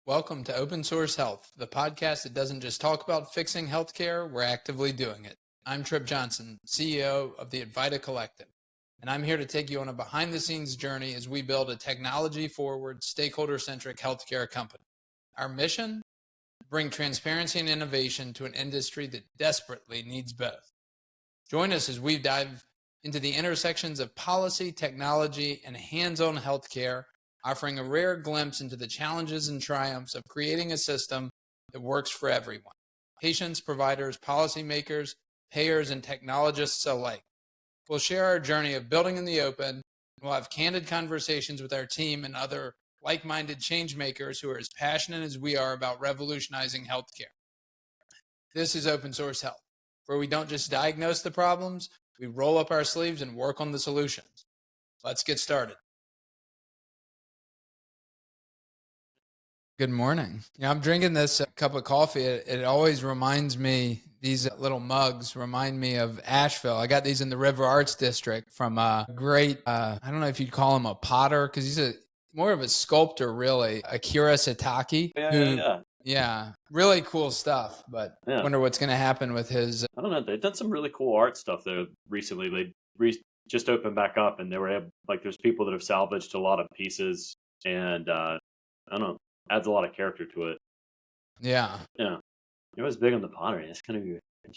Welcome to Open Source Health, the podcast that doesn't just talk about fixing healthcare, we're actively doing it. I'm Tripp Johnson, CEO of the Advita Collective, and I'm here to take you on a behind-the-scenes journey as we build a technology-forward, stakeholder-centric healthcare company. Our mission? Bring transparency and innovation to an industry that desperately needs both. Join us as we dive into the intersections of policy, technology, and hands-on healthcare, offering a rare glimpse into the challenges and triumphs of creating a system that works for everyone: patients, providers, policymakers, payers, and technologists alike. We'll share our journey of building in the open, and we'll have candid conversations with our team and other like-minded change makers who are as passionate as we are about revolutionizing healthcare. This is Open Source Health, where we don't just diagnose the problems, we roll up our sleeves and work on the solutions. Let's get started. Good morning. I'm drinking this cup of coffee. It always reminds me, these little mugs remind me of Asheville. I got these in the River Arts District from a great, I don't know if you'd call him a potter, because he's more of a sculptor, really, Akira Satake. Yeah, really cool stuff, but wonder what's going to happen with his. I don't know. They've done some really cool art stuff there recently. They just opened back up, and there's people that have salvaged a lot of pieces, and I don't know, adds a lot of character to it. Yeah. You're always big on the pottery. It's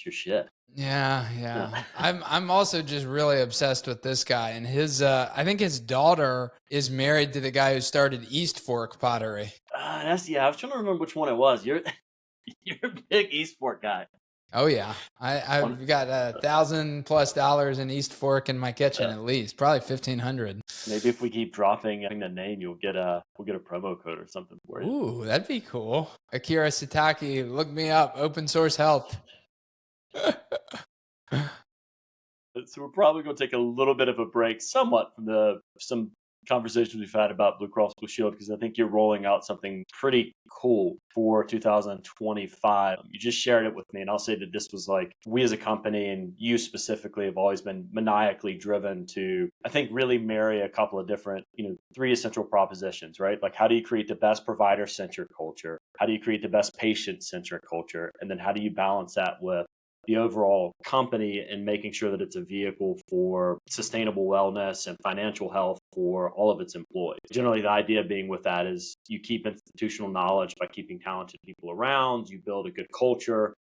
your shit. Yeah. I'm also just really obsessed with this guy, and his I think his daughter is married to the guy who started East Fork Pottery. I was trying to remember which one it was. You're a big East Fork guy. Oh yeah, I've got $1,000+ in East Fork in my kitchen, at least probably 1,500. Maybe if we keep dropping the name, we'll get a promo code or something for you. Ooh, that'd be cool. Akira Satake, look me up. Open Source Health. So we're probably going to take a little bit of a break, somewhat from some conversations we've had about Blue Cross Blue Shield, because I think you're rolling out something pretty cool for 2025. You just shared it with me, and I'll say that this was like, we as a company and you specifically have always been maniacally driven to, I think, really marry a couple of different, three essential propositions, right? Like, how do you create the best provider-centric culture? How do you create the best patient-centric culture? And then how do you balance that with the overall company and making sure that it's a vehicle for sustainable wellness and financial health for all of its employees? Generally, the idea being with that is you keep institutional knowledge by keeping talented people around, you build a good culture.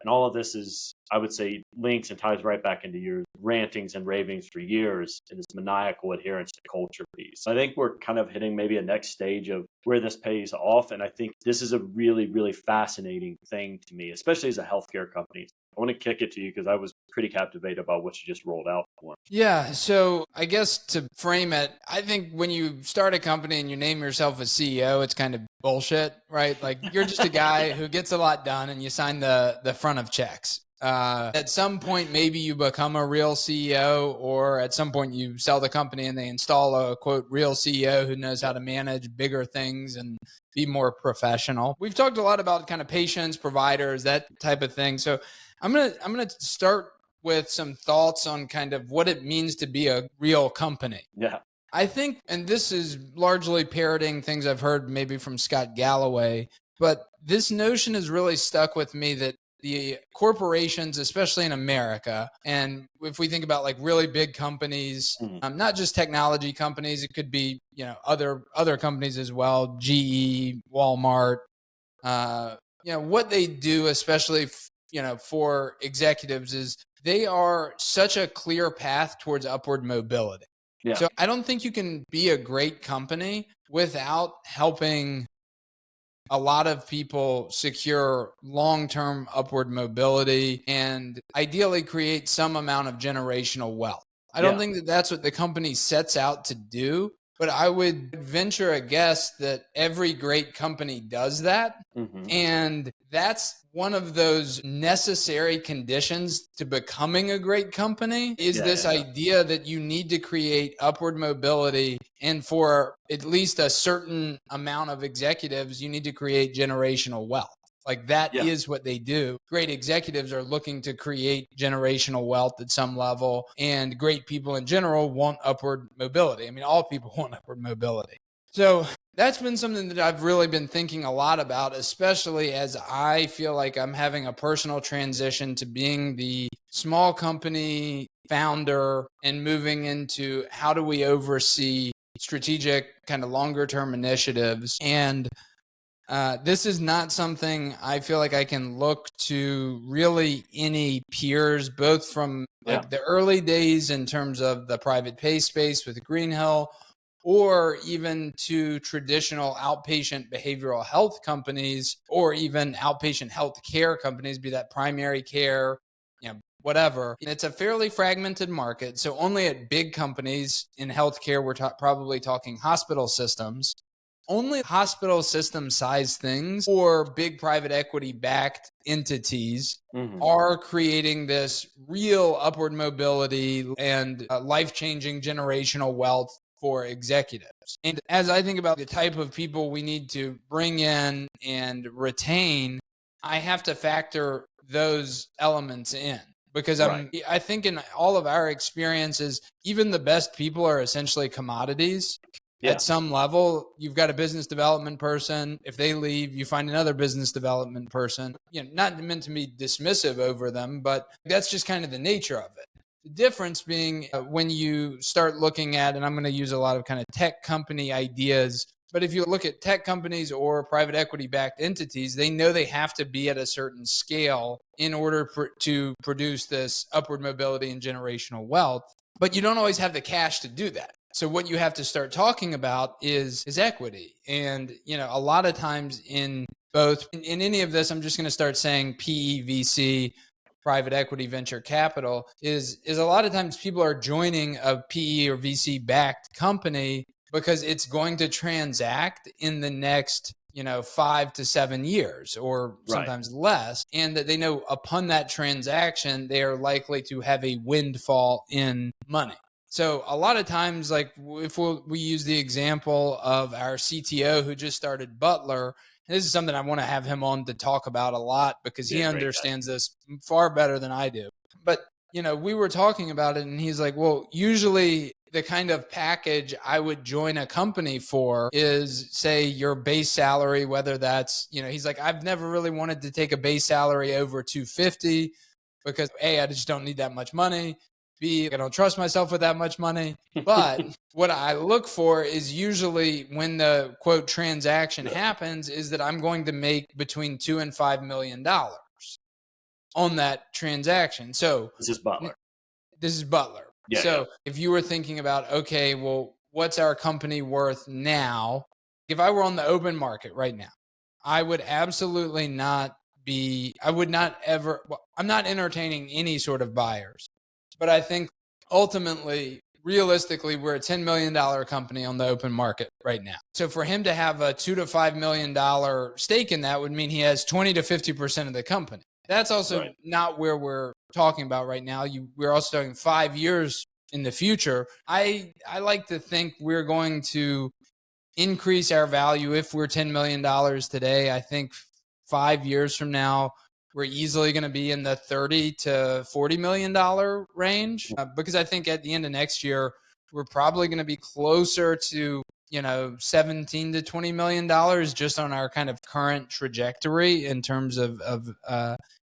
And all of this is, I would say, links and ties right back into your rantings and ravings for years and this maniacal adherence to culture piece. I think we're kind of hitting maybe a next stage of where this pays off. And I think this is a really, really fascinating thing to me, especially as a healthcare company. I want to kick it to you because I was pretty captivated about what you just rolled out for. Yeah, so I guess to frame it, I think when you start a company and you name yourself a CEO, it's kind of bullshit, right? Like, you're just a guy who gets a lot done and you sign the front of checks. At some point, maybe you become a real CEO, or at some point you sell the company and they install a, quote, real CEO who knows how to manage bigger things and be more professional. We've talked a lot about kind of patients, providers, that type of thing. So I'm gonna start with some thoughts on kind of what it means to be a real company. Yeah. I think, and this is largely parroting things I've heard maybe from Scott Galloway, but this notion has really stuck with me that the corporations, especially in America, and if we think about like really big companies, not just technology companies, it could be, other companies as well, GE, Walmart, what they do, especially for executives, is they are such a clear path towards upward mobility. Yeah. So I don't think you can be a great company without helping a lot of people secure long-term upward mobility and ideally create some amount of generational wealth. I don't think that that's what the company sets out to do, but I would venture a guess that every great company does that. And that's one of those necessary conditions to becoming a great company is this idea that you need to create upward mobility. And for at least a certain amount of executives, you need to create generational wealth. Like that is what they do. Great executives are looking to create generational wealth at some level, and great people in general want upward mobility. I mean, all people want upward mobility. So that's been something that I've really been thinking a lot about, especially as I feel like I'm having a personal transition to being the small company founder and moving into how do we oversee strategic kind of longer term initiatives. And this is not something I feel like I can look to really any peers, both from Yeah. like the early days in terms of the private pay space with Greenhill, or even to traditional outpatient behavioral health companies, or even outpatient health care companies, be that primary care, whatever. It's a fairly fragmented market. So only at big companies in healthcare, we're probably talking hospital systems, only hospital system size things or big private equity backed entities Hmm. are creating this real upward mobility and life changing generational wealth for executives. And as I think about the type of people we need to bring in and retain, I have to factor those elements in because Right. I think in all of our experiences, even the best people are essentially commodities. Yeah. At some level, you've got a business development person. If they leave, you find another business development person. Not meant to be dismissive over them, but that's just kind of the nature of it. The difference being when you start looking at, and I'm going to use a lot of kind of tech company ideas, but if you look at tech companies or private equity backed entities, they know they have to be at a certain scale in order to produce this upward mobility and generational wealth. But you don't always have the cash to do that. So what you have to start talking about is equity. And, a lot of times in both, in any of this, I'm just going to start saying PE, VC, private equity, venture capital, is a lot of times people are joining a PE or VC backed company because it's going to transact in the next 5 to 7 years or Right. sometimes less, and that they know upon that transaction they are likely to have a windfall in money. So a lot of times, like if we use the example of our CTO who just started Butler, and this is something I want to have him on to talk about a lot because Be a he great guy. understands this far better than I do. But we were talking about it and he's like, well, usually the kind of package I would join a company for is, say, your base salary, whether that's, he's like, I've never really wanted to take a base salary over 250 because A, I just don't need that much money. B, I don't trust myself with that much money. But what I look for is usually when the quote transaction happens is that I'm going to make between $2 and $5 million on that transaction. So This is Butler. this is Butler. Yeah. So if you were thinking about, okay, well, what's our company worth now? If I were on the open market right now, I would absolutely not I would not ever, well, I'm not entertaining any sort of buyers. But I think ultimately, realistically, we're a $10 million company on the open market right now. So for him to have a $2 to $5 million stake in that would mean he has 20 to 50% of the company. That's also not where we're talking about right now. We're also talking 5 years in the future. I like to think we're going to increase our value if we're $10 million today. I think 5 years from now, we're easily going to be in the $30 to $40 million range because I think at the end of next year, we're probably going to be closer to 17 to $20 million just on our kind of current trajectory in terms of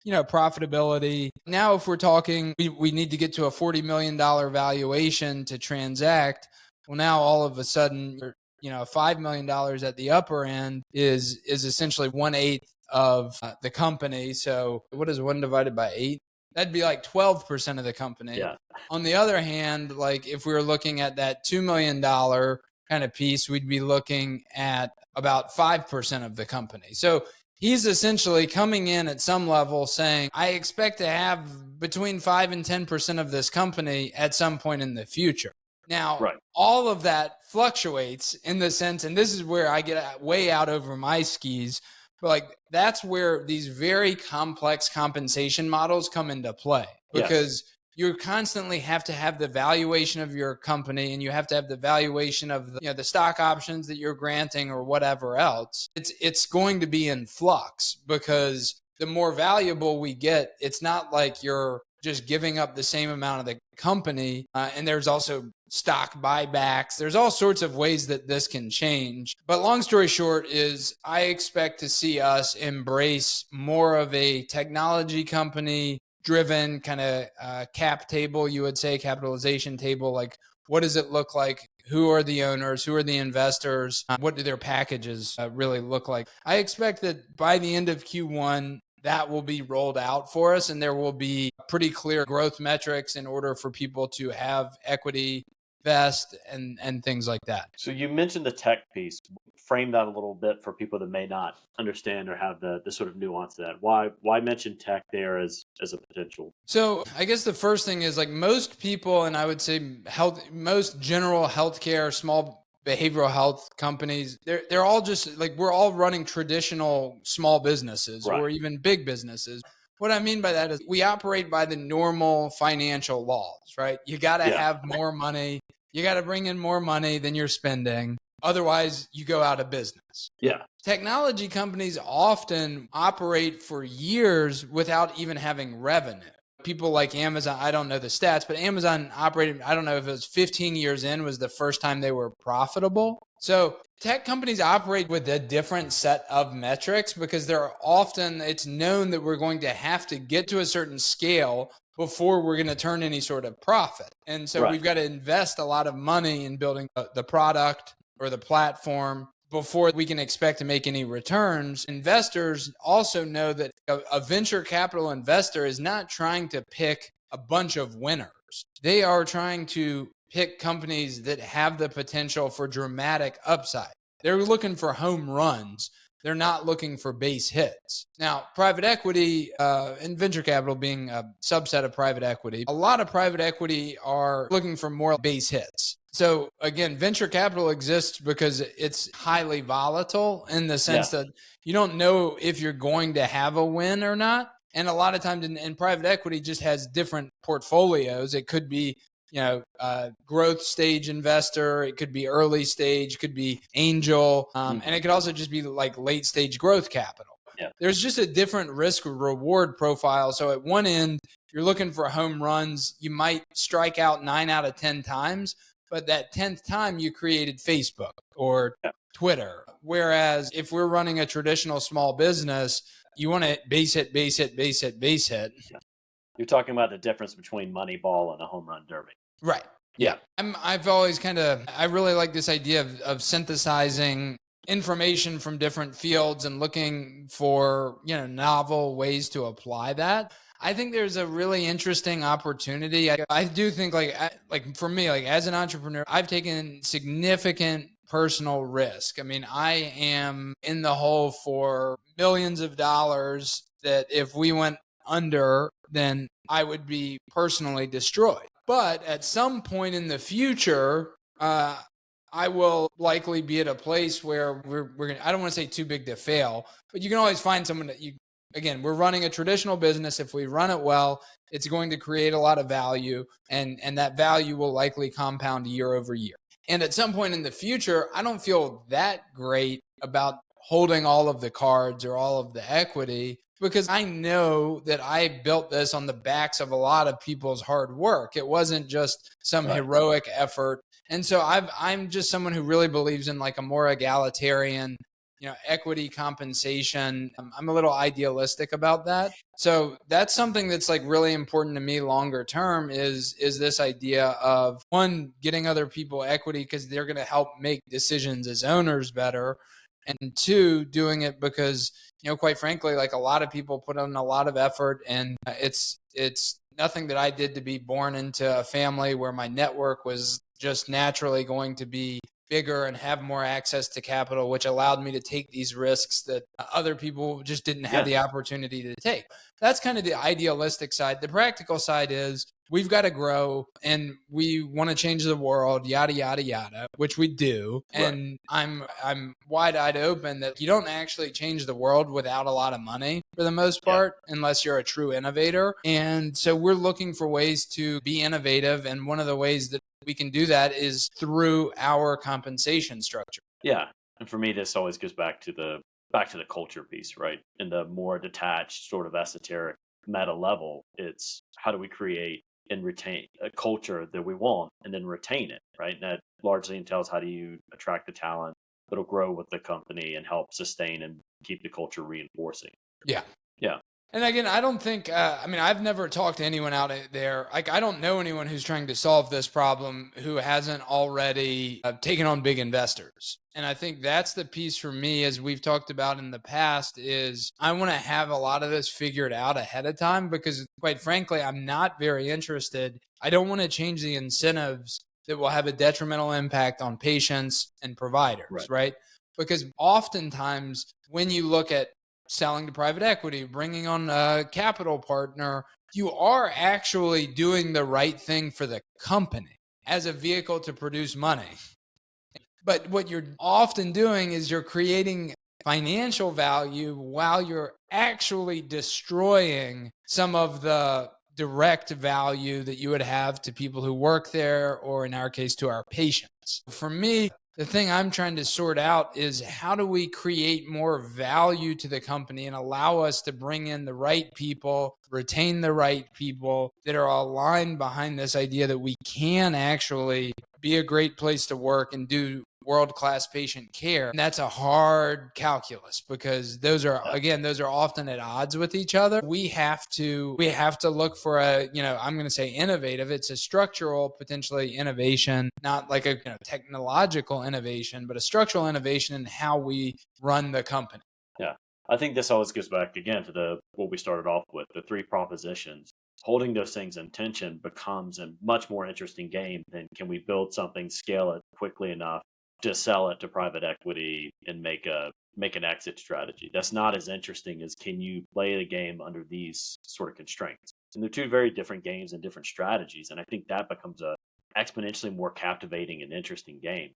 profitability. Now, if we're talking, we need to get to a $40 million valuation to transact. Well, now all of a sudden, $5 million at the upper end is essentially 1/8 of the company. So what is 1 divided by 8? That'd be like 12% of the company. Yeah. On the other hand, like if we were looking at that $2 million kind of piece, we'd be looking at about 5% of the company. So he's essentially coming in at some level saying, I expect to have between 5 and 10% of this company at some point in the future. Now, all of that fluctuates in the sense, and this is where I get way out over my skis, but like that's where these very complex compensation models come into play because you constantly have to have the valuation of your company and you have to have the valuation of the stock options that you're granting or whatever else. It's going to be in flux because the more valuable we get, it's not like you're just giving up the same amount of the company. And there's also stock buybacks. There's all sorts of ways that this can change. But long story short is I expect to see us embrace more of a technology company driven kind of cap table, you would say, capitalization table. Like, what does it look like? Who are the owners? Who are the investors? What do their packages really look like? I expect that by the end of Q1, that will be rolled out for us, and there will be pretty clear growth metrics in order for people to have equity vest and things like that. So you mentioned the tech piece. Frame that a little bit for people that may not understand or have the sort of nuance to that. Why mention tech there as a potential? So I guess the first thing is like most people, and I would say most general healthcare, small behavioral health companies, they're all just like we're all running traditional small businesses Right. or even big businesses. What I mean by that is we operate by the normal financial laws, right? You got to Yeah. have more money. You got to bring in more money than you're spending. Otherwise, you go out of business. Yeah. Technology companies often operate for years without even having revenue. People like Amazon, I don't know the stats, but Amazon operated, I don't know if it was 15 years in was the first time they were profitable. So tech companies operate with a different set of metrics because it's known that we're going to have to get to a certain scale before we're going to turn any sort of profit. And so Right. we've got to invest a lot of money in building the product or the platform before we can expect to make any returns. Investors also know that a venture capital investor is not trying to pick a bunch of winners. They are trying to pick companies that have the potential for dramatic upside. They're looking for home runs. They're not looking for base hits. Now, private equity and venture capital being a subset of private equity, a lot of private equity are looking for more base hits. So again, venture capital exists because it's highly volatile in the sense that you don't know if you're going to have a win or not. And a lot of times in private equity just has different portfolios. It could be growth stage investor. It could be early stage, could be angel. And it could also just be like late stage growth capital. Yeah. There's just a different risk reward profile. So at one end, you're looking for home runs. You might strike out 9 out of 10 times, but that 10th time you created Facebook or Twitter. Whereas if we're running a traditional small business, you want to base hit. Yeah. You're talking about the difference between Moneyball and a home run derby. Right. Yeah. I've always I really like this idea of synthesizing information from different fields and looking for, novel ways to apply that. I think there's a really interesting opportunity. I do think like for me, like as an entrepreneur, I've taken significant personal risk. I mean, I am in the hole for millions of dollars that if we went under, then I would be personally destroyed. But at some point in the future, I will likely be at a place where we're gonna, I don't want to say too big to fail, but you can always find someone that again, we're running a traditional business. If we run it well, it's going to create a lot of value, and that value will likely compound year over year. And at some point in the future, I don't feel that great about holding all of the cards or all of the equity because I know that I built this on the backs of a lot of people's hard work. It wasn't just some heroic effort. And so I'm just someone who really believes in like a more egalitarian, equity compensation. I'm a little idealistic about that. So that's something that's like really important to me longer term is this idea of one, getting other people equity because they're going to help make decisions as owners better. And two, doing it because, quite frankly, like a lot of people put in a lot of effort, and it's nothing that I did to be born into a family where my network was just naturally going to be bigger and have more access to capital, which allowed me to take these risks that other people just didn't have the opportunity to take. That's kind of the idealistic side. The practical side is we've got to grow and we want to change the world, yada, yada, yada, which we do. Right. And I'm wide-eyed open that you don't actually change the world without a lot of money for the most part, unless you're a true innovator. And so we're looking for ways to be innovative. And one of the ways that we can do that is through our compensation structure. Yeah. And for me, this always goes back to the culture piece, right? In the more detached, sort of esoteric meta level, it's how do we create and retain a culture that we want and then retain it, right? And that largely entails how do you attract the talent that'll grow with the company and help sustain and keep the culture reinforcing. Yeah. Yeah. And again, I don't think, I mean, I've never talked to anyone out there. Like, I don't know anyone who's trying to solve this problem who hasn't already taken on big investors. And I think that's the piece for me, as we've talked about in the past, is I want to have a lot of this figured out ahead of time because, quite frankly, I'm not very interested. I don't want to change the incentives that will have a detrimental impact on patients and providers, right? Because oftentimes when you look at selling to private equity, bringing on a capital partner, you are actually doing the right thing for the company as a vehicle to produce money. But what you're often doing is you're creating financial value while you're actually destroying some of the direct value that you would have to people who work there, or in our case, to our patients. For me, the thing I'm trying to sort out is how do we create more value to the company and allow us to bring in the right people, retain the right people that are aligned behind this idea that we can actually be a great place to work and do world-class patient care. And that's a hard calculus because those are often at odds with each other. We have to look for a, I'm going to say innovative. It's a structural, potentially innovation, not like a technological innovation, but a structural innovation in how we run the company. Yeah. I think this always goes back again to what we started off with, the three propositions. Holding those things in tension becomes a much more interesting game than can we build something, scale it quickly enough to sell it to private equity and make an exit strategy. That's not as interesting as can you play the game under these sort of constraints. And they're two very different games and different strategies. And I think that becomes a exponentially more captivating and interesting game.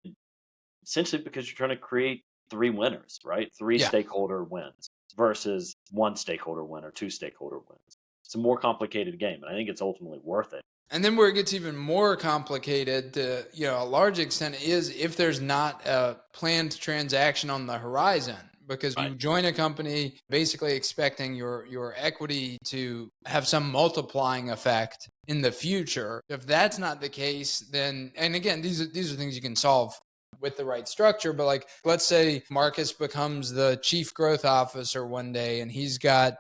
Essentially because you're trying to create three winners, right? Three stakeholder wins versus one stakeholder win or two stakeholder wins. It's a more complicated game, and I think it's ultimately worth it. And then where it gets even more complicated to, a large extent is if there's not a planned transaction on the horizon, because you join a company basically expecting your equity to have some multiplying effect in the future. If that's not the case, then, and again, these are things you can solve with the right structure, but like, let's say Marcus becomes the chief growth officer one day and he's got,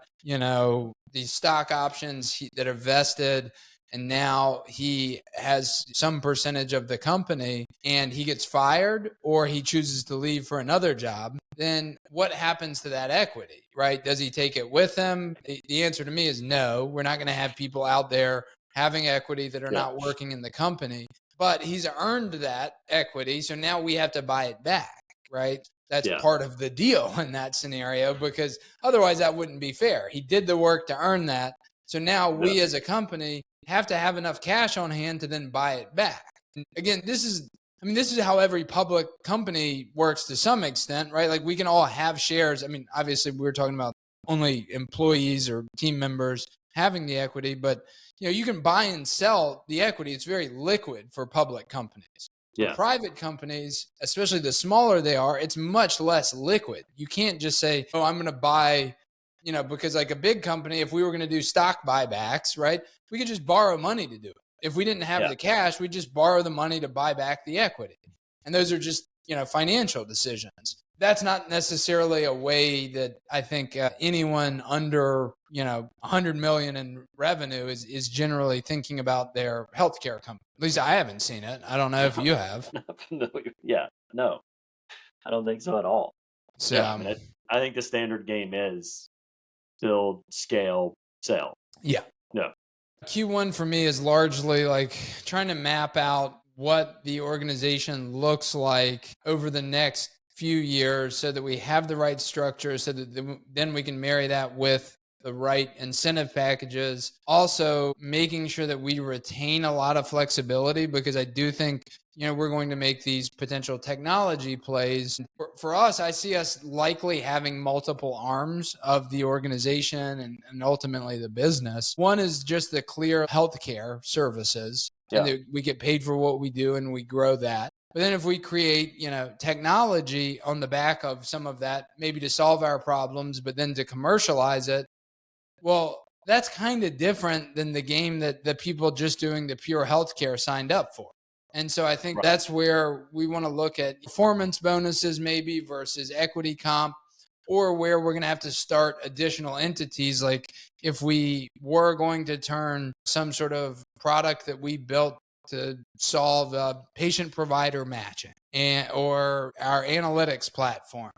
these stock options that are vested, and now he has some percentage of the company and he gets fired or he chooses to leave for another job, then what happens to that equity, right? Does he take it with him? The answer to me is no. We're not going to have people out there having equity that are not working in the company, but he's earned that equity. So now we have to buy it back, right? That's part of the deal in that scenario, because otherwise that wouldn't be fair. He did the work to earn that. So now we as a company have to have enough cash on hand to then buy it back. And again, this is how every public company works to some extent, right? Like we can all have shares. I mean, obviously we're talking about only employees or team members having the equity, but you can buy and sell the equity. It's very liquid for public companies. For private companies, especially the smaller they are, it's much less liquid. You can't just say, oh, I'm going to buy, because like a big company, if we were going to do stock buybacks, right, we could just borrow money to do it. If we didn't have the cash, we just borrow the money to buy back the equity. And those are just, financial decisions. That's not necessarily a way that I think anyone under, 100 million in revenue is generally thinking about their healthcare company. At least I haven't seen it. I don't know if you have. No, I don't think so at all. So, I think the standard game is build, scale, sell. Yeah. Q1 for me is largely like trying to map out what the organization looks like over the next few years so that we have the right structure, so that then we can marry that with the right incentive packages. Also making sure that we retain a lot of flexibility, because I do think, we're going to make these potential technology plays. For us, I see us likely having multiple arms of the organization and ultimately the business. One is just the clear healthcare services, and we get paid for what we do and we grow that. But then if we create, technology on the back of some of that, maybe to solve our problems, but then to commercialize it, well, that's kind of different than the game that the people just doing the pure healthcare signed up for. And so I think Right. that's where we want to look at performance bonuses maybe versus equity comp, or where we're going to have to start additional entities. Like if we were going to turn some sort of product that we built to solve patient provider matching or our analytics platform,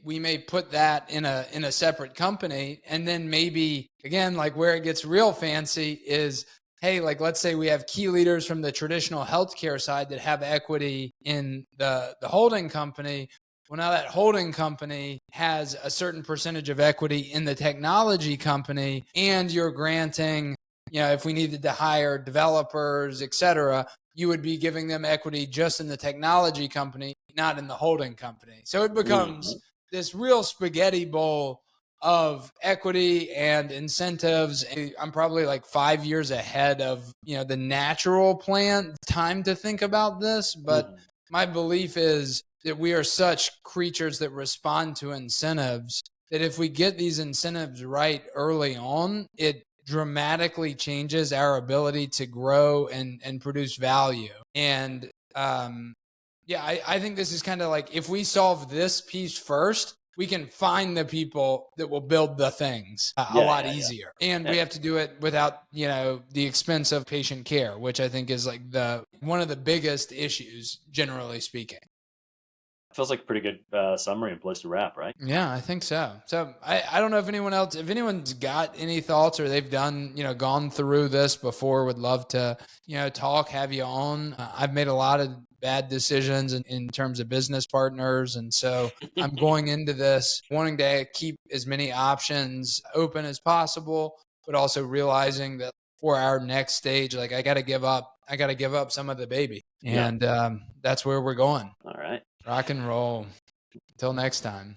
we may put that in a separate company. And then maybe again, like where it gets real fancy is, hey, like let's say we have key leaders from the traditional healthcare side that have equity in the holding company. Well, now that holding company has a certain percentage of equity in the technology company, and you're granting, if we needed to hire developers, et cetera, you would be giving them equity just in the technology company, not in the holding company. So it becomes this real spaghetti bowl of equity and incentives. I'm probably like 5 years ahead of, the natural plan time to think about this. But my belief is that we are such creatures that respond to incentives that if we get these incentives right early on, it dramatically changes our ability to grow and produce value. And I think this is kind of like, if we solve this piece first, we can find the people that will build the things a lot easier. And we have to do it without, the expense of patient care, which I think is like one of the biggest issues, generally speaking. Feels like a pretty good summary and place to wrap, right? Yeah, I think so. So I don't know if anyone's got any thoughts, or they've done, gone through this before, would love to, talk, have you on. I've made a lot of bad decisions in terms of business partners. And so I'm going into this wanting to keep as many options open as possible, but also realizing that for our next stage, like I got to give up some of the baby. And that's where we're going. All right. Rock and roll. Until next time.